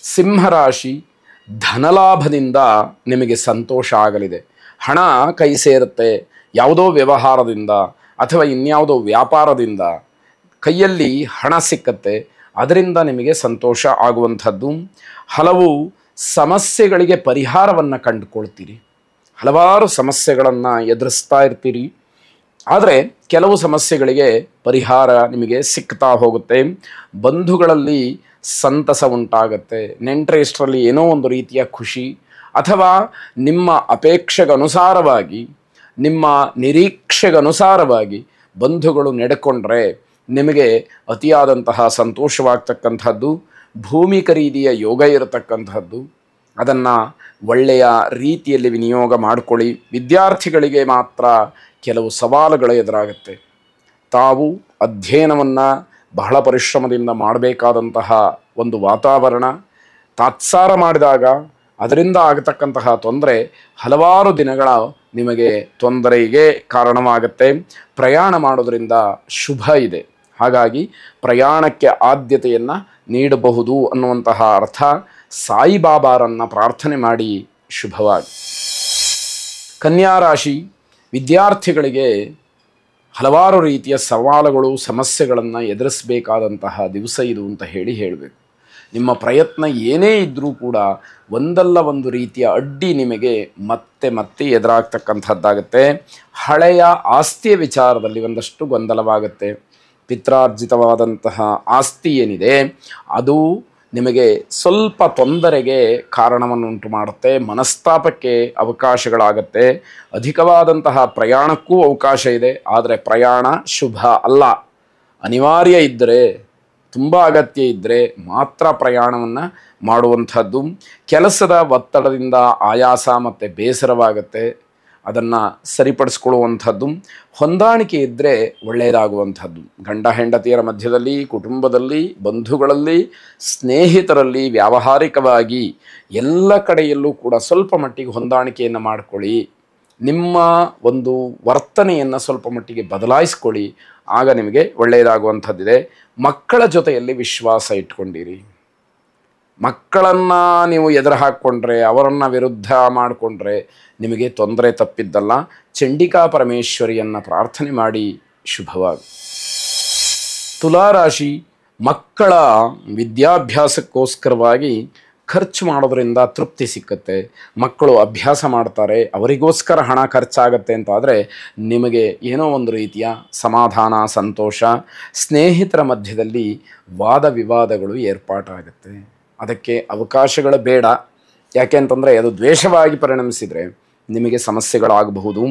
ಸಿಂಹರಾಶಿ, ಧನಲಾಭದಿಂದ ನಿಮಗೆ ಸಂತೋಷ ಆಗಲಿದೆ. ಹಣ ಕೈ ಸೇರುತ್ತೆ. ಯಾವುದೋ ವ್ಯವಹಾರದಿಂದ ಅಥವಾ ಇನ್ಯಾವುದೋ ವ್ಯಾಪಾರದಿಂದ ಕೈಯಲ್ಲಿ ಹಣ ಸಿಕ್ಕತ್ತೆ. ಅದರಿಂದ ನಿಮಗೆ ಸಂತೋಷ ಆಗುವಂಥದ್ದು. ಹಲವು ಸಮಸ್ಯೆಗಳಿಗೆ ಪರಿಹಾರವನ್ನು ಕಂಡುಕೊಳ್ತೀರಿ. ಹಲವಾರು ಸಮಸ್ಯೆಗಳನ್ನು ಎದುರಿಸ್ತಾ ಇರ್ತೀರಿ. ಆದರೆ ಕೆಲವು ಸಮಸ್ಯೆಗಳಿಗೆ ಪರಿಹಾರ ನಿಮಗೆ ಸಿಗ್ತಾ ಹೋಗುತ್ತೆ. ಬಂಧುಗಳಲ್ಲಿ ಸಂತಸ ಉಂಟಾಗತ್ತೆ. ನೆಂಟರಿಷ್ಟರಲ್ಲಿ ಏನೋ ಒಂದು ರೀತಿಯ ಖುಷಿ, ಅಥವಾ ನಿಮ್ಮ ಅಪೇಕ್ಷೆಗನುಸಾರವಾಗಿ, ನಿಮ್ಮ ನಿರೀಕ್ಷೆಗನುಸಾರವಾಗಿ ಬಂಧುಗಳು ನಡೆಕೊಂಡ್ರೆ ನಿಮಗೆ ಅತಿಯಾದಂತಹ ಸಂತೋಷವಾಗ್ತಕ್ಕಂಥದ್ದು. ಭೂಮಿ ಖರೀದಿಯ ಯೋಗ ಇರತಕ್ಕಂಥದ್ದು. ಅದನ್ನು ಒಳ್ಳೆಯ ರೀತಿಯಲ್ಲಿ ವಿನಿಯೋಗ ಮಾಡಿಕೊಳ್ಳಿ. ವಿದ್ಯಾರ್ಥಿಗಳಿಗೆ ಮಾತ್ರ ಕೆಲವು ಸವಾಲುಗಳು ಎದುರಾಗುತ್ತೆ. ತಾವು ಅಧ್ಯಯನವನ್ನು ಬಹಳ ಪರಿಶ್ರಮದಿಂದ ಮಾಡಬೇಕಾದಂತಹ ಒಂದು ವಾತಾವರಣ, ತಾತ್ಸಾರ ಮಾಡಿದಾಗ ಅದರಿಂದ ಆಗತಕ್ಕಂತಹ ತೊಂದರೆ ಹಲವಾರು ದಿನಗಳ ನಿಮಗೆ ತೊಂದರೆಗೆ ಕಾರಣವಾಗುತ್ತೆ. ಪ್ರಯಾಣ ಮಾಡೋದರಿಂದ ಶುಭ ಇದೆ. ಹಾಗಾಗಿ ಪ್ರಯಾಣಕ್ಕೆ ಆದ್ಯತೆಯನ್ನು ನೀಡಬಹುದು ಅನ್ನುವಂತಹ ಅರ್ಥ. ಸಾಯಿಬಾಬಾರನ್ನು ಪ್ರಾರ್ಥನೆ ಮಾಡಿ ಶುಭವಾಗಿ. ಕನ್ಯಾ ರಾಶಿ, ವಿದ್ಯಾರ್ಥಿಗಳಿಗೆ ಹಲವಾರು ರೀತಿಯ ಸವಾಲುಗಳು, ಸಮಸ್ಯೆಗಳನ್ನು ಎದುರಿಸಬೇಕಾದಂತಹ ದಿವಸ ಇದು ಅಂತ ಹೇಳಬೇಕು. ನಿಮ್ಮ ಪ್ರಯತ್ನ ಏನೇ ಇದ್ದರೂ ಕೂಡ ಒಂದಲ್ಲ ಒಂದು ರೀತಿಯ ಅಡ್ಡಿ ನಿಮಗೆ ಮತ್ತೆ ಮತ್ತೆ ಎದುರಾಗ್ತಕ್ಕಂಥದ್ದಾಗುತ್ತೆ. ಹಳೆಯ ಆಸ್ತಿಯ ವಿಚಾರದಲ್ಲಿ ಒಂದಷ್ಟು ಗೊಂದಲವಾಗುತ್ತೆ. ಪಿತ್ರಾರ್ಜಿತವಾದಂತಹ ಆಸ್ತಿ ಏನಿದೆ ಅದು ನಿಮಗೆ ಸ್ವಲ್ಪ ತೊಂದರೆಗೆ ಕಾರಣವನ್ನುಂಟು ಮಾಡುತ್ತೆ. ಮನಸ್ತಾಪಕ್ಕೆ ಅವಕಾಶಗಳಾಗತ್ತೆ. ಅಧಿಕವಾದಂತಹ ಪ್ರಯಾಣಕ್ಕೂ ಅವಕಾಶ ಇದೆ. ಆದರೆ ಪ್ರಯಾಣ ಶುಭ ಅಲ್ಲ. ಅನಿವಾರ್ಯ ಇದ್ದರೆ, ತುಂಬ ಅಗತ್ಯ ಇದ್ದರೆ ಮಾತ್ರ ಪ್ರಯಾಣವನ್ನು ಮಾಡುವಂಥದ್ದು. ಕೆಲಸದ ಒತ್ತಡದಿಂದ ಆಯಾಸ ಮತ್ತು ಬೇಸರವಾಗುತ್ತೆ. ಅದನ್ನು ಸರಿಪಡಿಸ್ಕೊಳ್ಳುವಂಥದ್ದು. ಹೊಂದಾಣಿಕೆ ಇದ್ದರೆ ಒಳ್ಳೆಯದಾಗುವಂಥದ್ದು. ಗಂಡ ಹೆಂಡತಿಯರ ಮಧ್ಯದಲ್ಲಿ, ಕುಟುಂಬದಲ್ಲಿ, ಬಂಧುಗಳಲ್ಲಿ, ಸ್ನೇಹಿತರಲ್ಲಿ, ವ್ಯಾವಹಾರಿಕವಾಗಿ ಎಲ್ಲ ಕಡೆಯಲ್ಲೂ ಕೂಡ ಸ್ವಲ್ಪ ಮಟ್ಟಿಗೆ ಹೊಂದಾಣಿಕೆಯನ್ನು ಮಾಡಿಕೊಳ್ಳಿ. ನಿಮ್ಮ ಒಂದು ವರ್ತನೆಯನ್ನು ಸ್ವಲ್ಪ ಮಟ್ಟಿಗೆ ಬದಲಾಯಿಸ್ಕೊಳ್ಳಿ. ಆಗ ನಿಮಗೆ ಒಳ್ಳೆಯದಾಗುವಂಥದ್ದಿದೆ. ಮಕ್ಕಳ ಜೊತೆಯಲ್ಲಿ ವಿಶ್ವಾಸ ಇಟ್ಕೊಂಡಿರಿ. ಮಕ್ಕಳನ್ನು ನೀವು ಎದುರು ಹಾಕ್ಕೊಂಡ್ರೆ, ಅವರನ್ನು ವಿರುದ್ಧ ಮಾಡಿಕೊಂಡ್ರೆ ನಿಮಗೆ ತೊಂದರೆ ತಪ್ಪಿದ್ದಲ್ಲ. ಚಂಡಿಕಾ ಪರಮೇಶ್ವರಿಯನ್ನು ಪ್ರಾರ್ಥನೆ ಮಾಡಿ ಶುಭವಾಗಿ. ತುಲಾರಾಶಿ, ಮಕ್ಕಳ ವಿದ್ಯಾಭ್ಯಾಸಕ್ಕೋಸ್ಕರವಾಗಿ ಖರ್ಚು ಮಾಡೋದ್ರಿಂದ ತೃಪ್ತಿ ಸಿಕ್ಕತ್ತೆ. ಮಕ್ಕಳು ಅಭ್ಯಾಸ ಮಾಡ್ತಾರೆ, ಅವರಿಗೋಸ್ಕರ ಹಣ ಖರ್ಚಾಗತ್ತೆ ಅಂತಾದರೆ ನಿಮಗೆ ಏನೋ ಒಂದು ರೀತಿಯ ಸಮಾಧಾನ, ಸಂತೋಷ. ಸ್ನೇಹಿತರ ಮಧ್ಯದಲ್ಲಿ ವಾದ ವಿವಾದಗಳು ಏರ್ಪಾಟಾಗುತ್ತೆ. ಅದಕ್ಕೆ ಅವಕಾಶಗಳು ಬೇಡ. ಯಾಕೆ ಅಂತಂದರೆ ಅದು ದ್ವೇಷವಾಗಿ ಪರಿಣಮಿಸಿದರೆ ನಿಮಗೆ ಸಮಸ್ಯೆಗಳಾಗಬಹುದು.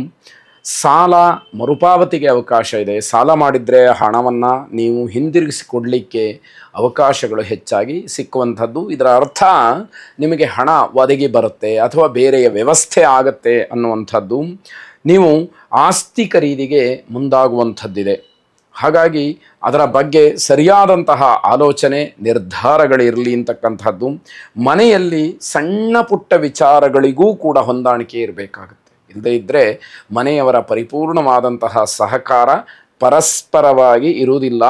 ಸಾಲ ಮರುಪಾವತಿಗೆ ಅವಕಾಶ ಇದೆ. ಸಾಲ ಮಾಡಿದರೆ ಹಣವನ್ನು ನೀವು ಹಿಂದಿರುಗಿಸಿ ಕೊಡಲಿಕ್ಕೆ ಅವಕಾಶಗಳು ಹೆಚ್ಚಾಗಿ ಸಿಕ್ಕುವಂಥದ್ದು. ಇದರ ಅರ್ಥ ನಿಮಗೆ ಹಣ ಒದಗಿ ಬರುತ್ತೆ ಅಥವಾ ಬೇರೆಯ ವ್ಯವಸ್ಥೆ ಆಗತ್ತೆ ಅನ್ನುವಂಥದ್ದು. ನೀವು ಆಸ್ತಿ ಖರೀದಿಗೆ ಮುಂದಾಗುವಂಥದ್ದಿದೆ. ಹಾಗಾಗಿ ಅದರ ಬಗ್ಗೆ ಸರಿಯಾದಂತಹ ಆಲೋಚನೆ, ನಿರ್ಧಾರಗಳಿರಲಿ ಅಂತಕ್ಕಂಥದ್ದು. ಮನೆಯಲ್ಲಿ ಸಣ್ಣ ಪುಟ್ಟ ವಿಚಾರಗಳಿಗೂ ಕೂಡ ಹೊಂದಾಣಿಕೆ ಇರಬೇಕಾಗುತ್ತೆ. ಇಲ್ಲದೇ ಇದ್ದರೆ ಮನೆಯವರ ಪರಿಪೂರ್ಣವಾದಂತಹ ಸಹಕಾರ ಪರಸ್ಪರವಾಗಿ ಇರುವುದಿಲ್ಲ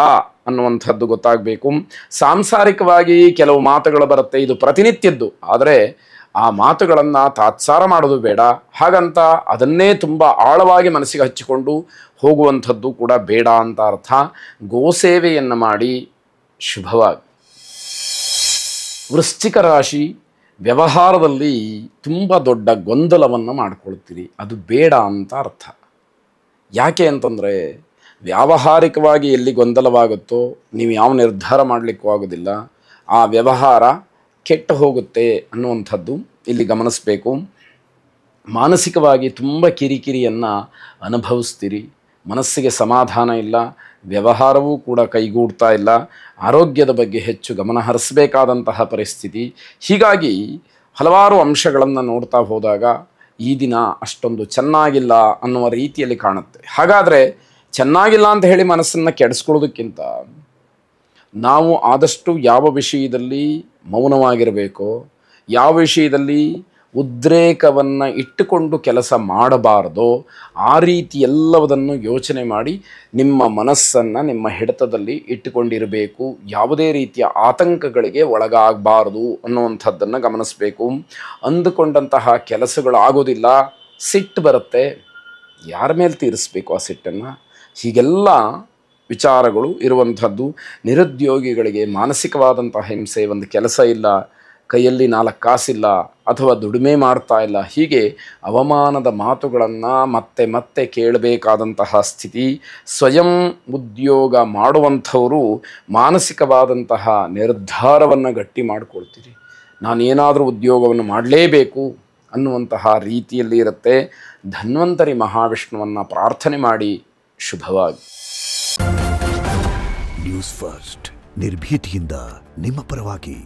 ಅನ್ನುವಂಥದ್ದು ಗೊತ್ತಾಗಬೇಕು. ಸಾಂಸಾರಿಕವಾಗಿ ಕೆಲವು ಮಾತುಗಳು ಬರುತ್ತೆ, ಇದು ಪ್ರತಿನಿತ್ಯದ್ದು. ಆದರೆ ಆ ಮಾತುಗಳನ್ನು ತಾತ್ಸಾರ ಮಾಡೋದು ಬೇಡ. ಹಾಗಂತ ಅದನ್ನೇ ತುಂಬ ಆಳವಾಗಿ ಮನಸ್ಸಿಗೆ ಹಚ್ಚಿಕೊಂಡು ಹೋಗುವಂಥದ್ದು ಕೂಡ ಬೇಡ ಅಂತ ಅರ್ಥ. ಗೋಸೇವೆಯನ್ನು ಮಾಡಿ ಶುಭವಾಗಿ. ವೃಶ್ಚಿಕ ರಾಶಿ, ವ್ಯವಹಾರದಲ್ಲಿ ತುಂಬ ದೊಡ್ಡ ಗೊಂದಲವನ್ನು ಮಾಡಿಕೊಳ್ತೀರಿ. ಅದು ಬೇಡ ಅಂತ ಅರ್ಥ. ಯಾಕೆ ಅಂತಂದರೆ ವ್ಯಾವಹಾರಿಕವಾಗಿ ಎಲ್ಲಿ ಗೊಂದಲವಾಗುತ್ತೋ ನೀವು ಯಾವ ನಿರ್ಧಾರ ಮಾಡಲಿಕ್ಕೂ ಆಗೋದಿಲ್ಲ. ಆ ವ್ಯವಹಾರ ಕೆಟ್ಟು ಹೋಗುತ್ತೆ ಅನ್ನುವಂಥದ್ದು ಇಲ್ಲಿ ಗಮನಿಸಬೇಕು. ಮಾನಸಿಕವಾಗಿ ತುಂಬ ಕಿರಿಕಿರಿಯನ್ನು ಅನುಭವಿಸ್ತೀರಿ. ಮನಸ್ಸಿಗೆ ಸಮಾಧಾನ ಇಲ್ಲ. ವ್ಯವಹಾರವೂ ಕೂಡ ಕೈಗೂಡ್ತಾ ಇಲ್ಲ. ಆರೋಗ್ಯದ ಬಗ್ಗೆ ಹೆಚ್ಚು ಗಮನ ಹರಿಸಬೇಕಾದಂತಹ ಪರಿಸ್ಥಿತಿ. ಹೀಗಾಗಿ ಹಲವಾರು ಅಂಶಗಳನ್ನು ನೋಡ್ತಾ ಹೋದಾಗ ಈ ದಿನ ಅಷ್ಟೊಂದು ಚೆನ್ನಾಗಿಲ್ಲ ಅನ್ನುವ ರೀತಿಯಲ್ಲಿ ಕಾಣುತ್ತೆ. ಹಾಗಾದರೆ ಚೆನ್ನಾಗಿಲ್ಲ ಅಂತ ಹೇಳಿ ಮನಸ್ಸನ್ನು ಕೆಡಿಸ್ಕೊಳ್ಳೋದಕ್ಕಿಂತ ನಾವು ಆದಷ್ಟು ಯಾವ ವಿಷಯದಲ್ಲಿ ಮೌನವಾಗಿರಬೇಕೋ, ಯಾವ ವಿಷಯದಲ್ಲಿ ಉದ್ರೇಕವನ್ನು ಇಟ್ಟುಕೊಂಡು ಕೆಲಸ ಮಾಡಬಾರ್ದೋ ಆ ರೀತಿ ಎಲ್ಲವುದನ್ನು ಯೋಚನೆ ಮಾಡಿ ನಿಮ್ಮ ಮನಸ್ಸನ್ನು ನಿಮ್ಮ ಹಿಡಿತದಲ್ಲಿ ಇಟ್ಟುಕೊಂಡಿರಬೇಕು. ಯಾವುದೇ ರೀತಿಯ ಆತಂಕಗಳಿಗೆ ಒಳಗಾಗಬಾರ್ದು ಅನ್ನುವಂಥದ್ದನ್ನು ಗಮನಿಸಬೇಕು. ಅಂದುಕೊಂಡಂತಹ ಕೆಲಸಗಳು ಆಗೋದಿಲ್ಲ, ಸಿಟ್ಟು ಬರುತ್ತೆ, ಯಾರ ಮೇಲೆ ತೀರಿಸಬೇಕು ಆ ಸಿಟ್ಟನ್ನು? ಹೀಗೆಲ್ಲ ವಿಚಾರಗಳು ಇರುವಂಥದ್ದು. ನಿರುದ್ಯೋಗಿಗಳಿಗೆ ಮಾನಸಿಕವಾದಂತಹ ಹಿಂಸೆ, ಒಂದು ಕೆಲಸ ಇಲ್ಲ, ಕೈಯಲ್ಲಿ 4 ಕಾಸಿಲ್ಲ, ಅಥವಾ ದುಡಿಮೆ ಮಾಡ್ತಾ ಇಲ್ಲ, ಹೀಗೆ ಅವಮಾನದ ಮಾತುಗಳನ್ನು ಮತ್ತೆ ಮತ್ತೆ ಕೇಳಬೇಕಾದಂತಹ ಸ್ಥಿತಿ. ಸ್ವಯಂ ಉದ್ಯೋಗ ಮಾಡುವಂಥವರು ಮಾನಸಿಕವಾದಂತಹ ನಿರ್ಧಾರವನ್ನು ಗಟ್ಟಿ ಮಾಡಿಕೊಳ್ತೀರಿ. ನಾನೇನಾದರೂ ಉದ್ಯೋಗವನ್ನು ಮಾಡಲೇಬೇಕು ಅನ್ನುವಂತಹ ರೀತಿಯಲ್ಲಿ ಇರುತ್ತೆ. ಧನ್ವಂತರಿ ಮಹಾವಿಷ್ಣುವನ್ನು ಪ್ರಾರ್ಥನೆ ಮಾಡಿ. ಶುಭವಾಗಿ. ನ್ಯೂಸ್ ಫಸ್ಟ್, ನಿರ್ಭೀತಿಯಿಂದ ನಿಮ್ಮ ಪರವಾಗಿ.